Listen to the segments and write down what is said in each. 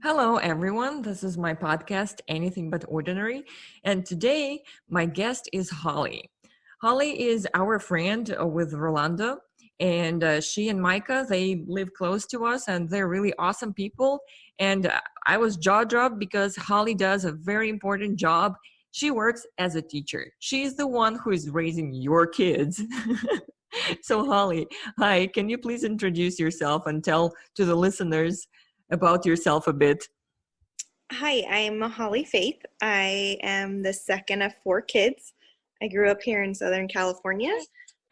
Hello, everyone. This is my podcast, Anything But Ordinary. And today, my guest is Holly. Holly is our friend with Rolando. And she and Micah, they live close to us and they're really awesome people. And I was jaw dropped because Holly does a very important job. She works as a teacher. She's the one who is raising your kids. So, Holly, hi, can you please introduce yourself and tell to the listeners about yourself a bit? Hi, I'm Holly Faith. I am the second of four kids. I grew up here in Southern California,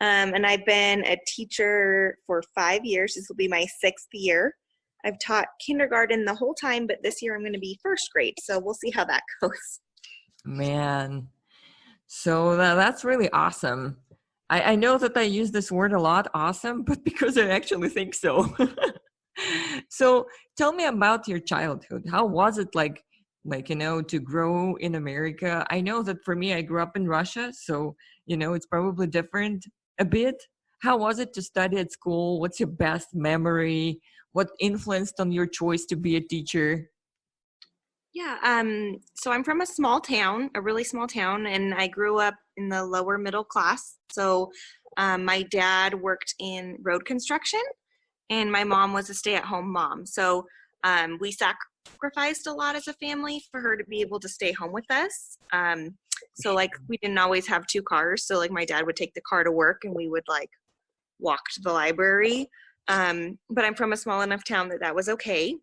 and I've been a teacher for 5 years. This will be my sixth year. I've taught kindergarten the whole time, but this year I'm going to be first grade, so we'll see how that goes. Man, so that's really awesome. I know that I use this word a lot, awesome, but because I actually think so. So tell me about your childhood. How was it to grow in America? I know that for me, I grew up in Russia, so, it's probably different a bit. How was it to study at school? What's your best memory? What influenced on your choice to be a teacher? So I'm from a small town, a really small town, and I grew up in the lower middle class. So my dad worked in road construction, and my mom was a stay-at-home mom. So we sacrificed a lot as a family for her to be able to stay home with us. We didn't always have two cars. So my dad would take the car to work and we would walk to the library. But I'm from a small enough town that was okay.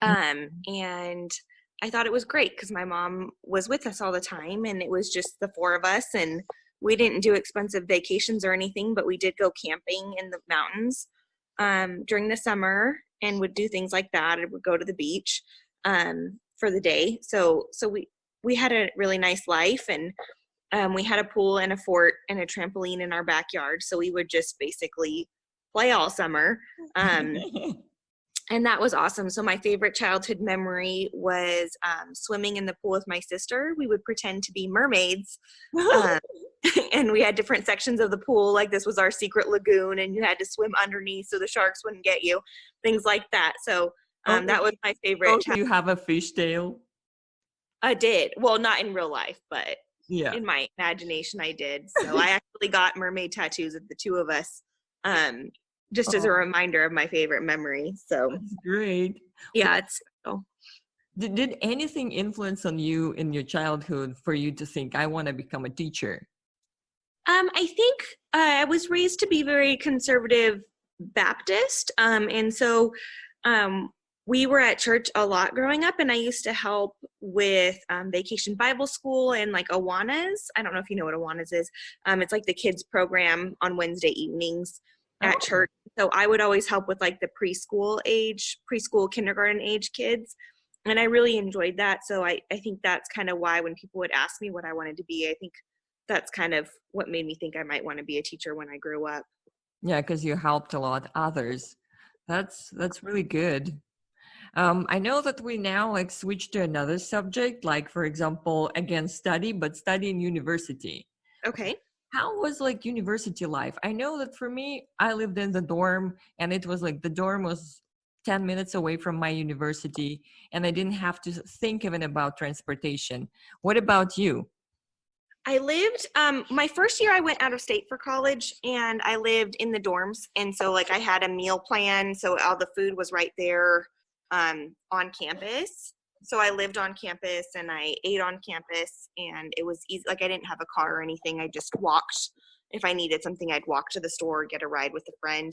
And I thought it was great because my mom was with us all the time and it was just the four of us, and we didn't do expensive vacations or anything, but we did go camping in the mountains during the summer and would do things like that. And would go to the beach for the day. So we had a really nice life, and we had a pool and a fort and a trampoline in our backyard. So we would just basically play all summer. And that was awesome. So my favorite childhood memory was swimming in the pool with my sister. We would pretend to be mermaids. And we had different sections of the pool. Like this was our secret lagoon and you had to swim underneath so the sharks wouldn't get you. Things like that. So that was my favorite. Do you have a fishtail? I did. Well, not in real life, but yeah, in my imagination I did. So I actually got mermaid tattoos of the two of us. Just as a reminder of my favorite memory. So that's great. Yeah, it's Did anything influence on you in your childhood for you to think, I want to become a teacher? I think I was raised to be very conservative Baptist. And so we were at church a lot growing up, and I used to help with Vacation Bible School and Awanas. I don't know if you know what Awanas is. It's like the kids program on Wednesday evenings at church. So I would always help with the preschool, kindergarten age kids. And I really enjoyed that. So I think that's kind of why when people would ask me what I wanted to be, I think that's kind of what made me think I might want to be a teacher when I grew up. Yeah, because you helped a lot others. That's really good. I know that we now switch to another subject, for example, again, study in university. Okay. How was university life? I know that for me, I lived in the dorm, and it was the dorm was 10 minutes away from my university, and I didn't have to think even about transportation. What about you? I lived, my first year I went out of state for college, and I lived in the dorms. And so I had a meal plan. So all the food was right there on campus. So I lived on campus and I ate on campus, and it was easy. I didn't have a car or anything. I just walked. If I needed something, I'd walk to the store or get a ride with a friend.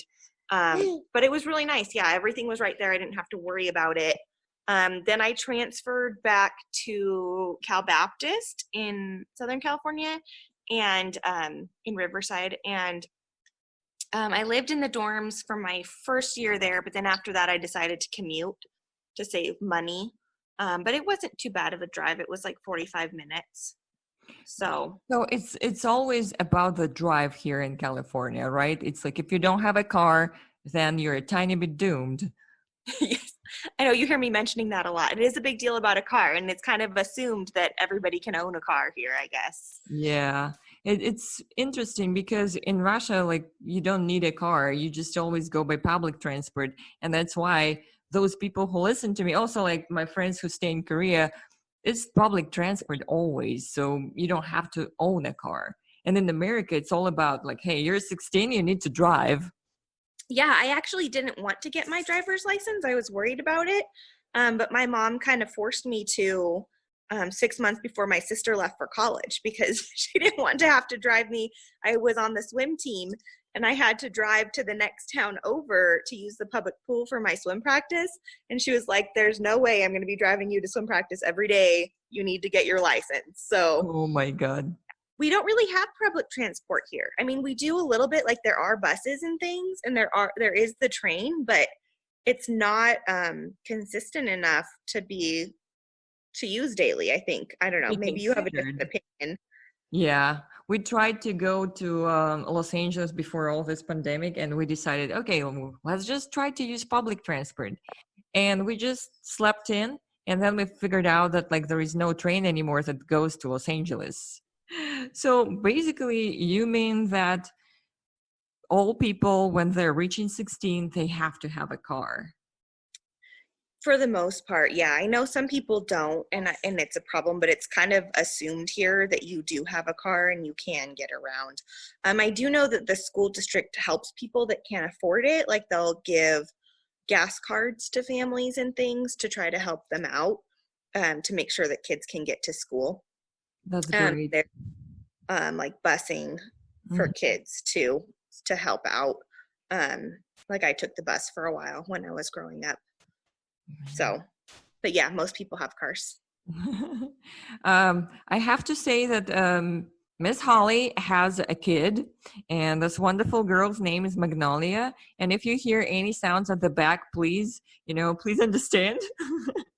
But it was really nice. Yeah, everything was right there. I didn't have to worry about it. Then I transferred back to Cal Baptist in Southern California and in Riverside. And I lived in the dorms for my first year there. But then after that, I decided to commute to save money. But it wasn't too bad of a drive. It was 45 minutes. So it's always about the drive here in California, right? It's if you don't have a car, then you're a tiny bit doomed. Yes, I know you hear me mentioning that a lot. It is a big deal about a car, and it's kind of assumed that everybody can own a car here, I guess. Yeah, it's interesting because in Russia, you don't need a car. You just always go by public transport. And that's why those people who listen to me, also like my friends who stay in Korea, it's public transport always. So you don't have to own a car. And in America, it's all about like, hey, you're 16, you need to drive. Yeah, I actually didn't want to get my driver's license. I was worried about it. But my mom kind of forced me to 6 months before my sister left for college because she didn't want to have to drive me. I was on the swim team and I had to drive to the next town over to use the public pool for my swim practice. And she was like, there's no way I'm going to be driving you to swim practice every day. You need to get your license. So Oh my God. we don't really have public transport here. I mean, we do a little bit, like there are buses and things, and there is the train, but it's not consistent enough to use daily, I think. I don't know. Be Maybe you have a considered. different opinion. Yeah, we tried to go to Los Angeles before all this pandemic, and we decided, okay, well, let's just try to use public transport. And we just slept in, and then we figured out that like there is no train anymore that goes to Los Angeles. So basically, you mean that all people, when they're reaching 16, they have to have a car. For the most part, yeah. I know some people don't, and it's a problem, but it's kind of assumed here that you do have a car and you can get around. I do know that the school district helps people that can't afford it. Like they'll give gas cards to families and things to try to help them out, to make sure that kids can get to school. That's great. They're like busing for kids too, to help out. Like I took the bus for a while when I was growing up. So, but yeah, most people have cars. I have to say that Miss Holly has a kid, and this wonderful girl's name is Magnolia. And if you hear any sounds at the back, please, please understand.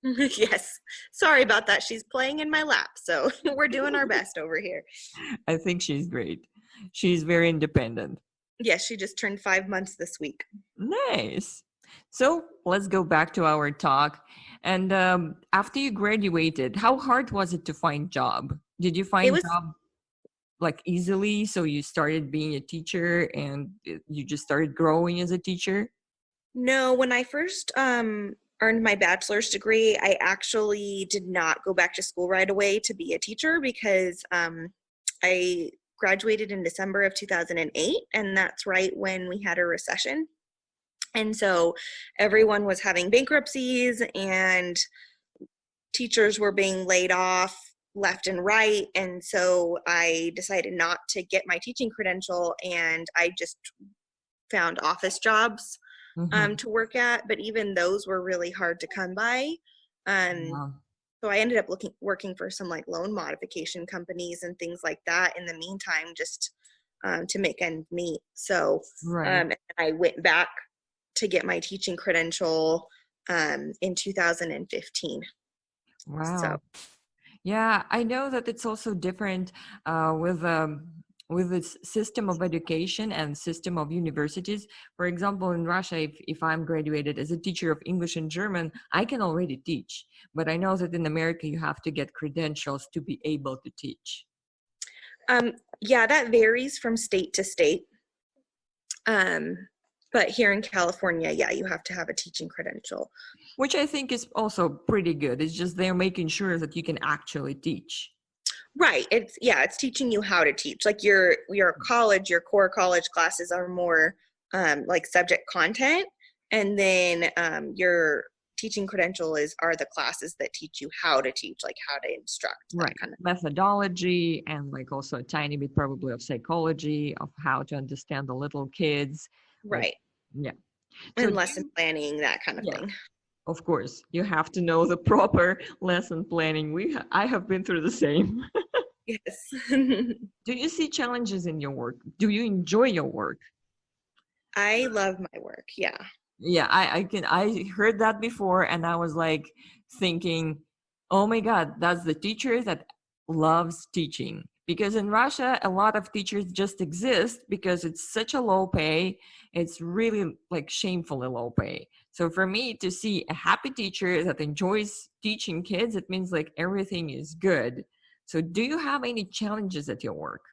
Yes. Sorry about that. She's playing in my lap, so we're doing our best over here. I think she's great. She's very independent. Yes, she just turned 5 months this week. Nice. So let's go back to our talk. And after you graduated, how hard was it to find job? Did you find job like easily? So you started being a teacher and you just started growing as a teacher? No, when I first earned my bachelor's degree, I actually did not go back to school right away to be a teacher because I graduated in December of 2008, and that's right when we had a recession. And so everyone was having bankruptcies and teachers were being laid off left and right. And so I decided not to get my teaching credential, and I just found office jobs to work at. But even those were really hard to come by. So I ended up working for some like loan modification companies and things like that in the meantime, just to make ends meet. So I went back to get my teaching credential in 2015. Wow. So. Yeah, I know that it's also different with the system of education and system of universities. For example, in Russia, if I'm graduated as a teacher of English and German, I can already teach. But I know that in America, you have to get credentials to be able to teach. Yeah, that varies from state to state. But here in California, yeah, you have to have a teaching credential. Which I think is also pretty good. It's just they're making sure that you can actually teach. Right. It's teaching you how to teach. Like your college, your core college classes are more like subject content. And then your teaching credential are the classes that teach you how to teach, like how to instruct. Right. Kind of methodology, and like also a tiny bit probably of psychology, of how to understand the little kids. Right. Yeah. And so lesson planning, that kind of thing. Of course, you have to know the proper lesson planning. I have been through the same. Yes. Do you see challenges in your work? Do you enjoy your work? I love my work. Yeah. Yeah, I heard that before, and I was like thinking, oh my God, that's the teacher that loves teaching. Because in Russia, a lot of teachers just exist because it's such a low pay. It's really like shamefully low pay. So for me to see a happy teacher that enjoys teaching kids, it means like everything is good. So do you have any challenges at your work?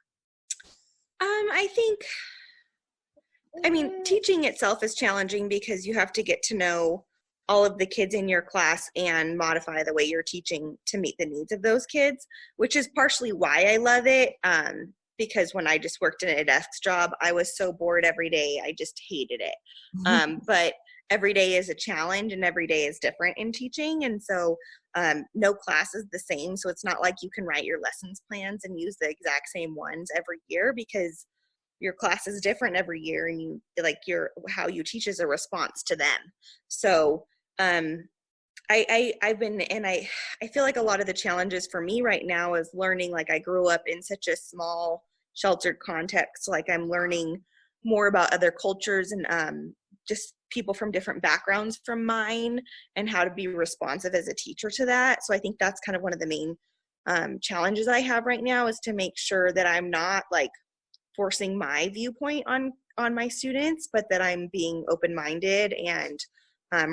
I mean, teaching itself is challenging because you have to get to know all of the kids in your class and modify the way you're teaching to meet the needs of those kids, which is partially why I love it. Because when I just worked in a desk job, I was so bored every day. I just hated it. But every day is a challenge and every day is different in teaching. And so no class is the same. So it's not like you can write your lessons plans and use the exact same ones every year, because your class is different every year, and you like how you teach is a response to them. So I've been, and I feel like a lot of the challenges for me right now is learning, like I grew up in such a small sheltered context, like I'm learning more about other cultures and just people from different backgrounds from mine, and how to be responsive as a teacher to that. So I think that's kind of one of the main challenges I have right now, is to make sure that I'm not like forcing my viewpoint on my students, but that I'm being open-minded and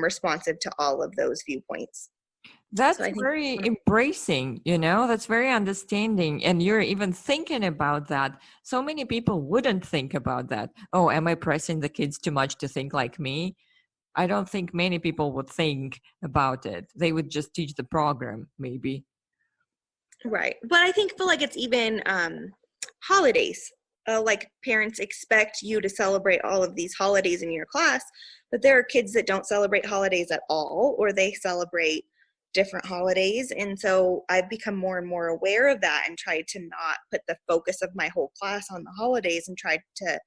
responsive to all of those viewpoints. That's So I think very embracing, you know, that's very understanding. And you're even thinking about that. So many people wouldn't think about that. Oh, am I pressing the kids too much to think like me? I don't think many people would think about it. They would just teach the program, maybe. right. But I feel like it's even holidays. Like parents expect you to celebrate all of these holidays in your class, but there are kids that don't celebrate holidays at all, or they celebrate different holidays. And so I've become more and more aware of that, and tried to not put the focus of my whole class on the holidays, and tried to,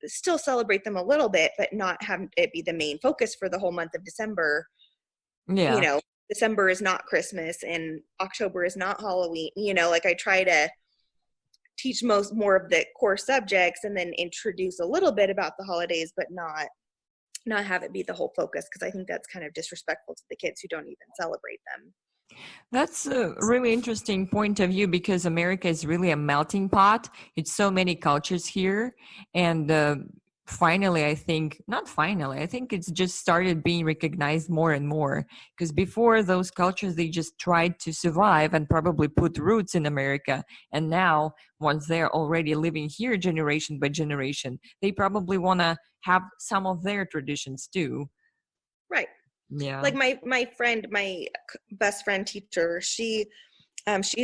still celebrate them a little bit, but not have it be the main focus for the whole month of December. Yeah. December is not Christmas and October is not Halloween. Like I try to teach more of the core subjects, and then introduce a little bit about the holidays, but not have it be the whole focus, because I think that's kind of disrespectful to the kids who don't even celebrate them. That's a really interesting point of view, because America is really a melting pot. It's so many cultures here. And finally, I think it's just started being recognized more and more, because before, those cultures, they just tried to survive and probably put roots in America. And now, once they're already living here generation by generation, they probably want to have some of their traditions too. Right. Yeah. Like my friend, my best friend teacher, she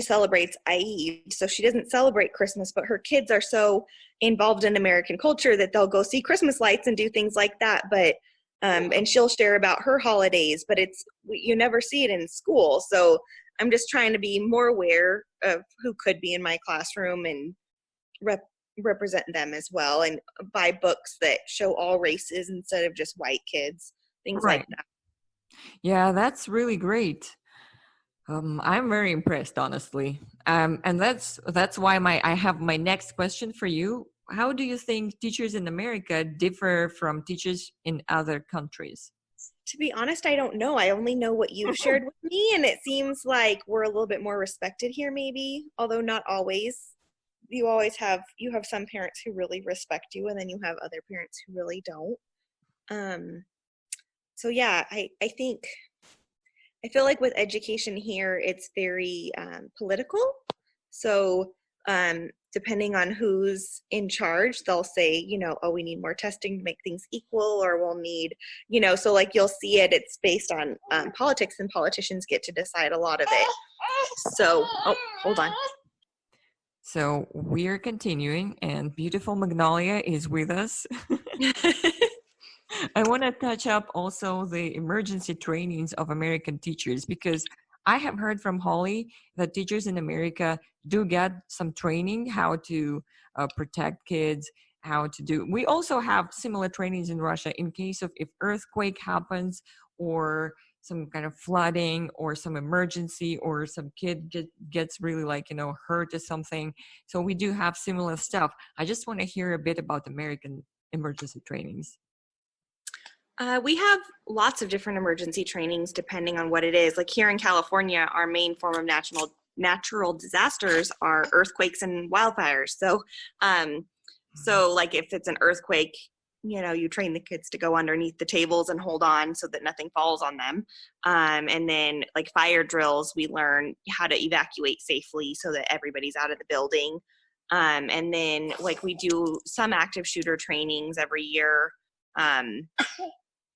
celebrates Eid, so she doesn't celebrate Christmas, but her kids are so involved in American culture that they'll go see Christmas lights and do things like that. But and she'll share about her holidays, but you never see it in school. So I'm just trying to be more aware of who could be in my classroom, and represent them as well, and buy books that show all races instead of just white kids, things Right. like that. Yeah, that's really great. I'm very impressed, honestly. And that's why I have my next question for you. How do you think teachers in America differ from teachers in other countries? To be honest, I don't know. I only know what you've shared with me, and it seems like we're a little bit more respected here, maybe, although not always. You have some parents who really respect you, and then you have other parents who really don't. So yeah, I feel like with education here, it's very political. So depending on who's in charge, they'll say, oh, we need more testing to make things equal, or we'll need, so like you'll see it's based on politics, and politicians get to decide a lot of it. So, oh, hold on. So we're continuing, and beautiful Magnolia is with us. I want to touch up also the emergency trainings of American teachers, because I have heard from Holly that teachers in America do get some training how to protect kids, how to do. We also have similar trainings in Russia in case of if earthquake happens, or some kind of flooding, or some emergency, or some kid gets really hurt or something. So we do have similar stuff. I just want to hear a bit about American emergency trainings. We have lots of different emergency trainings depending on what it is. Like here in California, our main form of natural disasters are earthquakes and wildfires. So, like if it's an earthquake, you train the kids to go underneath the tables and hold on so that nothing falls on them. And then like fire drills, we learn how to evacuate safely so that everybody's out of the building. And then like we do some active shooter trainings every year.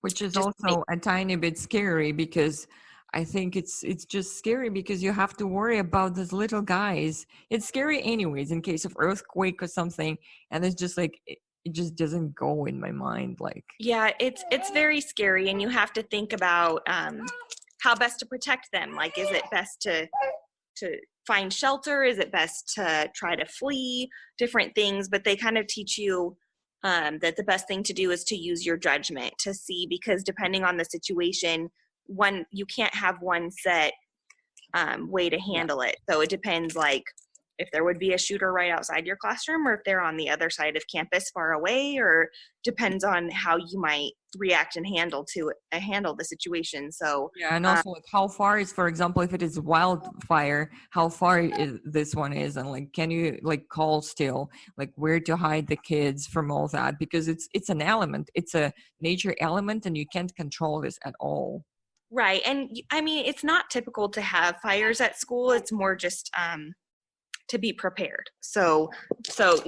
which is Just also a tiny bit scary because I think it's just scary because you have to worry about these little guys. It's scary anyways in case of earthquake or something, and it's just like it just doesn't go in my mind. Like, yeah, it's very scary, and you have to think about how best to protect them. Like, is it best to find shelter? Is it best to try to flee? Different things, but they kind of teach you that the best thing to do is to use your judgment to see, because depending on the situation, you can't have one set way to handle it. So it depends, like if there would be a shooter right outside your classroom, or if they're on the other side of campus far away, or depends on how you might react and handle the situation. So yeah, and also like how far is, for example, if it is wildfire, how far this one is, and like can you like call still, like where to hide the kids from all that, because it's an element, it's a nature element, and you can't control this at all. right, and I mean, it's not typical to have fires at school. It's more just to be prepared. So so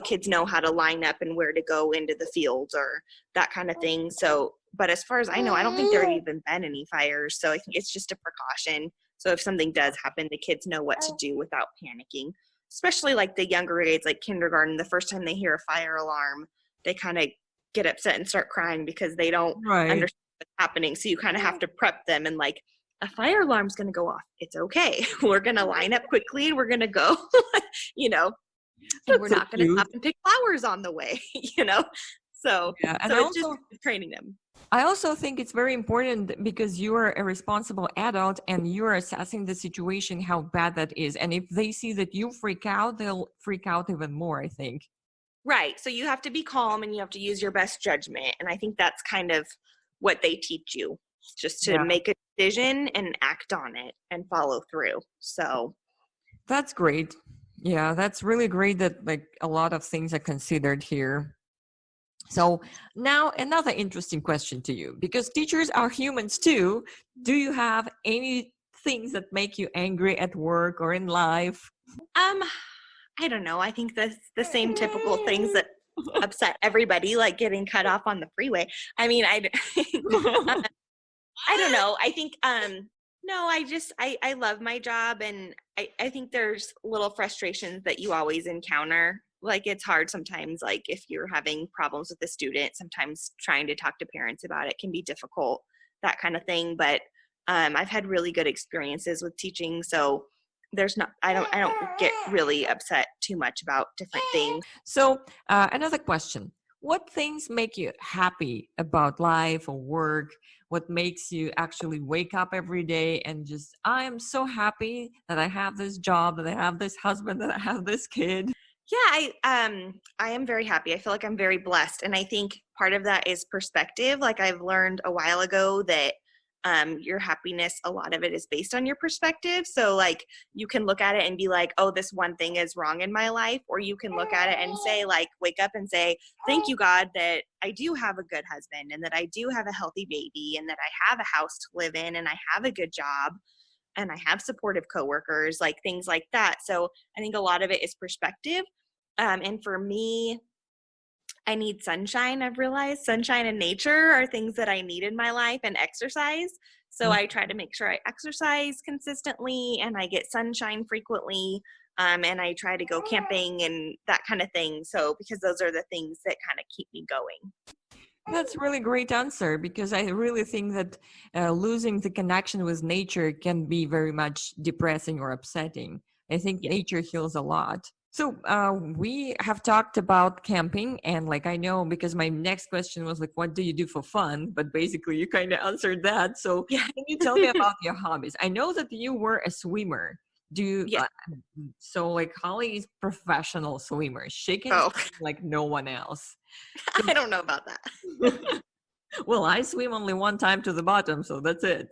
kids know how to line up and where to go into the fields or that kind of thing. So, but as far as I know, I don't think there have even been any fires. So I think it's just a precaution. So if something does happen, the kids know what to do without panicking. Especially like the younger grades, like kindergarten, the first time they hear a fire alarm, they kind of get upset and start crying because they don't understand what's happening. So you kind of have to prep them and like, a fire alarm's going to go off. It's okay. We're going to line up quickly and we're going to go, and we're not going to stop and pick flowers on the way, So, yeah, and so it's just training them. I also think it's very important because you are a responsible adult and you're assessing the situation, how bad that is. And if they see that you freak out, they'll freak out even more, I think. Right. So you have to be calm and you have to use your best judgment. And I think that's kind of what they teach you, just to make a decision and act on it and follow through. So that's great. Yeah, that's really great that like a lot of things are considered here. So now another interesting question to you, because teachers are humans too. Do you have any things that make you angry at work or in life? I don't know. I think that's the same typical things that upset everybody, like getting cut off on the freeway. I mean, I don't know. I think, no, I love my job, and I think there's little frustrations that you always encounter. Like it's hard sometimes, like if you're having problems with a student, sometimes trying to talk to parents about it can be difficult, that kind of thing. But I've had really good experiences with teaching. So I don't get really upset too much about different things. So another question. What things make you happy about life or work? What makes you actually wake up every day and just, I am so happy that I have this job, that I have this husband, that I have this kid? Yeah, I am very happy. I feel like I'm very blessed. And I think part of that is perspective. Like I've learned a while ago that your happiness, a lot of it is based on your perspective. So like you can look at it and be like, oh, this one thing is wrong in my life. Or you can look at it and say, like, wake up and say, thank you, God, that I do have a good husband and that I do have a healthy baby and that I have a house to live in and I have a good job and I have supportive coworkers, like things like that. So I think a lot of it is perspective. And for me, I need sunshine. I've realized sunshine and nature are things that I need in my life, and exercise. So I try to make sure I exercise consistently and I get sunshine frequently. And I try to go camping and that kind of thing. So because those are the things that kind of keep me going. That's a really great answer, because I really think that losing the connection with nature can be very much depressing or upsetting. I think nature heals a lot. So we have talked about camping, and like I know, because my next question was like, what do you do for fun? But basically you kind of answered that. So can you tell me about your hobbies? I know that you were a swimmer. Do you, so like Holly is professional swimmer. She can swim like no one else. So, I don't know about that. well, I swim only one time to the bottom, so that's it.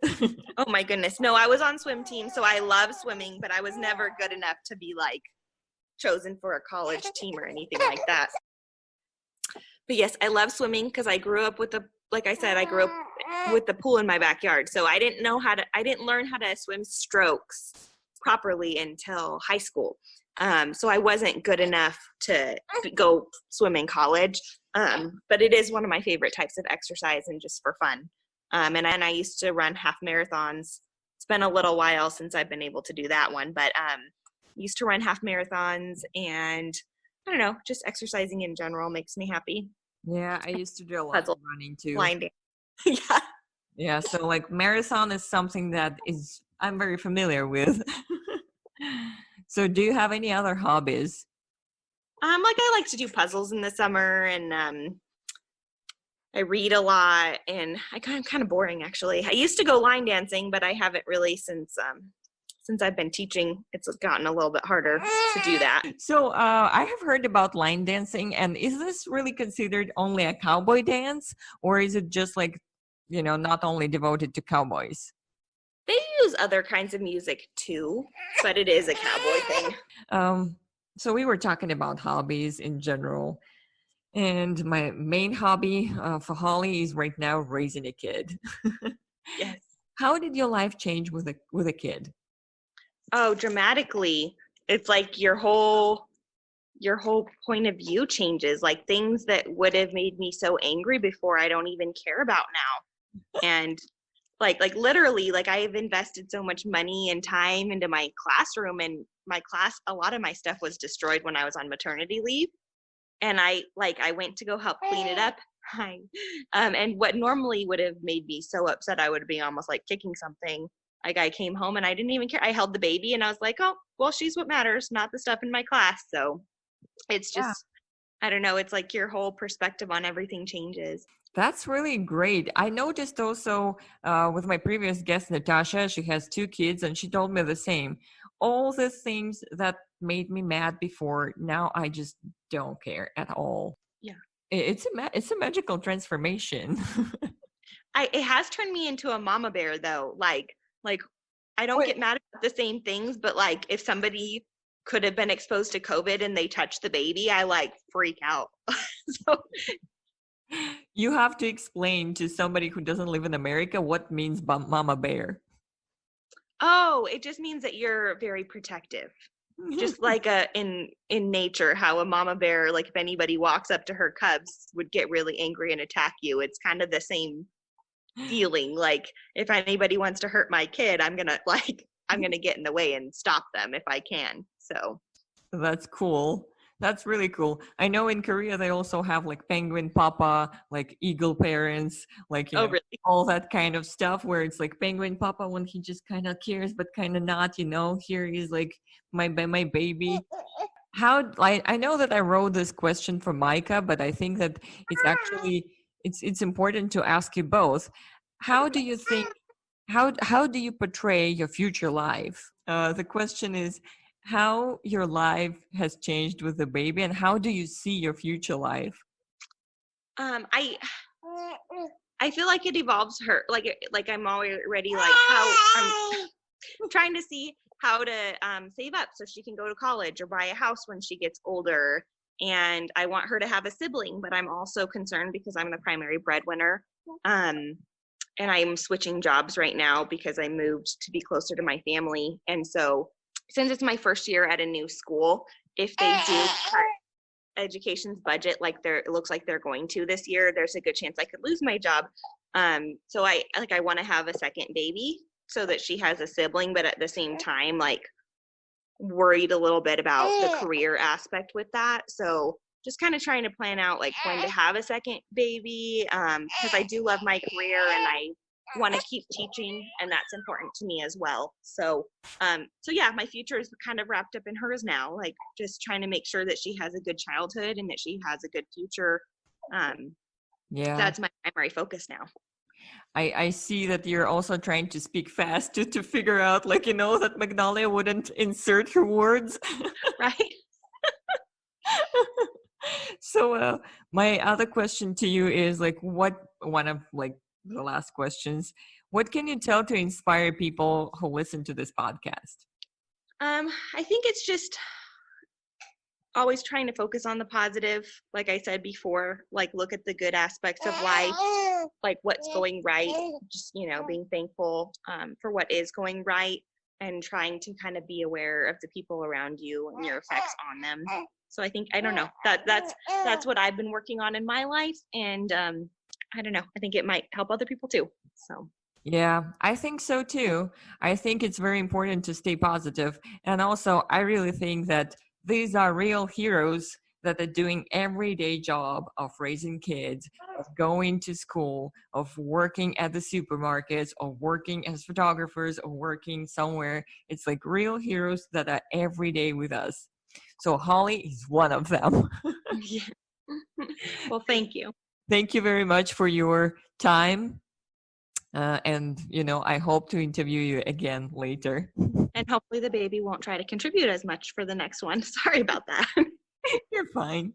Oh my goodness. No, I was on swim team, so I love swimming, but I was never good enough to be like chosen for a college team or anything like that. But yes, I love swimming because I grew up with I grew up with the pool in my backyard. So I didn't learn how to swim strokes properly until high school. So I wasn't good enough to go swim in college. But it is one of my favorite types of exercise and just for fun. And I used to run half marathons. It's been a little while since I've been able to do that one, but used to run half marathons, and I don't know, just exercising in general makes me happy. Yeah, I used to do a lot of Puzzle, running too. blind dance. Yeah. Yeah, so like marathon is something that is I'm very familiar with. So do you have any other hobbies? Like I like to do puzzles in the summer, and I read a lot, and I'm kind of boring actually. I used to go line dancing, but I haven't really since I've been teaching. It's gotten a little bit harder to do that. So I have heard about line dancing, and is this really considered only a cowboy dance, or is it just like, not only devoted to cowboys? They use other kinds of music too, but it is a cowboy thing. So we were talking about hobbies in general, and my main hobby for Holly is right now raising a kid. Yes. How did your life change with a kid? Oh, dramatically. It's like your whole point of view changes. Like things that would have made me so angry before, I don't even care about now. And like literally, like I have invested so much money and time into my classroom, and my class, a lot of my stuff was destroyed when I was on maternity leave. And I went to go help clean it up. Hi. And what normally would have made me so upset, I would be almost like kicking something. Like I came home and I didn't even care. I held the baby and I was like, oh, well, she's what matters, not the stuff in my class. So it's just, I don't know. It's like your whole perspective on everything changes. That's really great. I noticed also with my previous guest, Natasha, she has 2 kids, and she told me the same. All the things that made me mad before, now I just don't care at all. Yeah. It's a magical transformation. It has turned me into a mama bear though. Like I don't get mad at the same things, but like if somebody could have been exposed to COVID and they touch the baby, I like freak out. So You have to explain to somebody who doesn't live in America what means mama bear. oh, it just means that you're very protective. Just like in nature, how a mama bear, like if anybody walks up to her cubs, would get really angry and attack you. It's kind of the same feeling. Like if anybody wants to hurt my kid, I'm gonna get in the way and stop them if I can. So That's cool. That's really cool. I know in Korea they also have like penguin papa, like eagle parents, like really? all that kind of stuff where it's like penguin papa when he just kind of cares but kind of not, here he's like my baby. How I know that I wrote this question for Micah, but I think that it's actually it's important to ask you both. How do you think how do you portray your future life? The question is how your life has changed with the baby, and how do you see your future life? I feel like it evolves her like I'm already like how I'm trying to see how to save up so she can go to college or buy a house when she gets older. And I want her to have a sibling, but I'm also concerned because I'm the primary breadwinner. And I'm switching jobs right now because I moved to be closer to my family. And so since it's my first year at a new school, if they do cut education's budget like it looks like they're going to this year, there's a good chance I could lose my job. So I want to have a second baby so that she has a sibling, but at the same time, like worried a little bit about the career aspect with that. So just kind of trying to plan out like when to have a second baby, because I do love my career and I want to keep teaching, and that's important to me as well. So yeah, my future is kind of wrapped up in hers now, like just trying to make sure that she has a good childhood and that she has a good future. That's my primary focus now. I see that you're also trying to speak fast to figure out that Magnolia wouldn't insert her words. Right. So my other question to you is one of the last questions. What can you tell to inspire people who listen to this podcast? I think it's just always trying to focus on the positive. Like I said before, like look at the good aspects of life, like what's going right, just, being thankful for what is going right and trying to kind of be aware of the people around you and your effects on them. So I think, I don't know, that's what I've been working on in my life. And I don't know, I think it might help other people too. So Yeah, I think so too. I think it's very important to stay positive. And also, I really think that these are real heroes that are doing everyday job of raising kids, of going to school, of working at the supermarkets, of working as photographers, of working somewhere. It's like real heroes that are every day with us. So Holly is one of them. yeah. Well, thank you. Thank you very much for your time. And, I hope to interview you again later. And hopefully the baby won't try to contribute as much for the next one. Sorry about that. You're fine.